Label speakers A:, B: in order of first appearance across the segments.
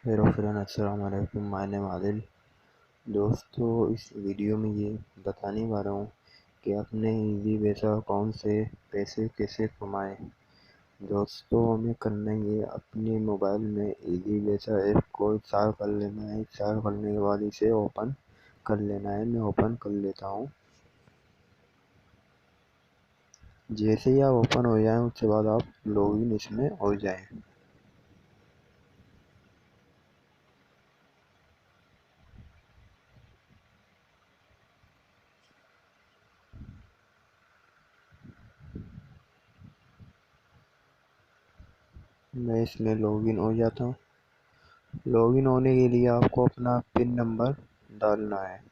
A: Hello friend, अस्सलाम वालेकुम। My name Adil. दोस्तों, इस वीडियो में ये बताने वाला हूँ कि अपने इजी पैसा अकाउंट से पैसे कैसे कमाएं। दोस्तों, हमें करना ये अपने मोबाइल में इजी पैसा ऐप को इंस्टॉल कर लेना है। इंस्टॉल करने के बाद इसे ओपन कर लेना है। मैं ओपन कर लेता हूँ। जैसे ही आप ओपन हो जाएं, उसके बाद आप लॉगिन इसमें हो जाएं। मैं इसमें लॉगिन हो जाता हूँ। लॉगिन होने के लिए आपको अपना पिन नंबर डालना है।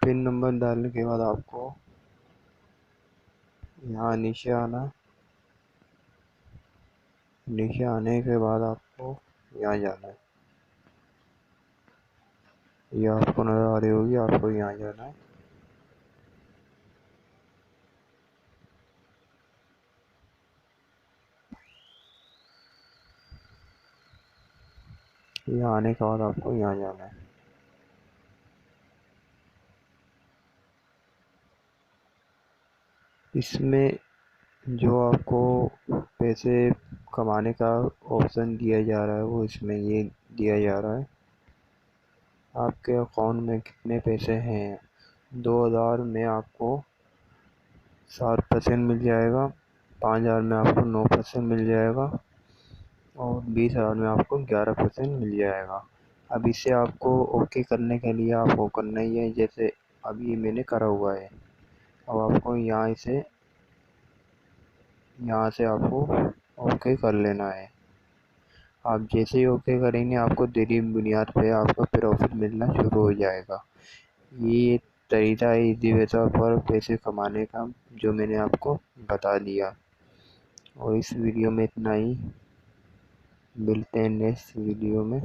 A: पिन नंबर डालने के बाद आपको यहाँ नीचे आना। नीचे आने के बाद आपको यहाँ जाना है। ये आपको नज़र आ रही होगी, आपको यहाँ जाना है। यहाँ आने के बाद आपको यहाँ जाना है। इसमें जो आपको पैसे कमाने का ऑप्शन दिया जा रहा है, वो इसमें ये दिया जा रहा है। आपके अकाउंट में कितने पैसे हैं। 2000 में आपको 7% मिल जाएगा। 5000 में आपको 9% मिल जाएगा। और 20,000 में आपको 11% मिल जाएगा। अब इसे आपको ओके करने के लिए आपको करना ही है, जैसे अभी मैंने करा हुआ है। अब आपको यहाँ से आपको ओके कर लेना है। आप जैसे ही ओके करेंगे, आपको डेली बुनियाद पे आपको प्रॉफिट मिलना शुरू हो जाएगा। ये तरीका है इजी पैसा पर पैसे कमाने का, जो मैंने आपको बता दिया। और इस वीडियो में इतना ही। मिलते हैं नेक्स्ट वीडियो में।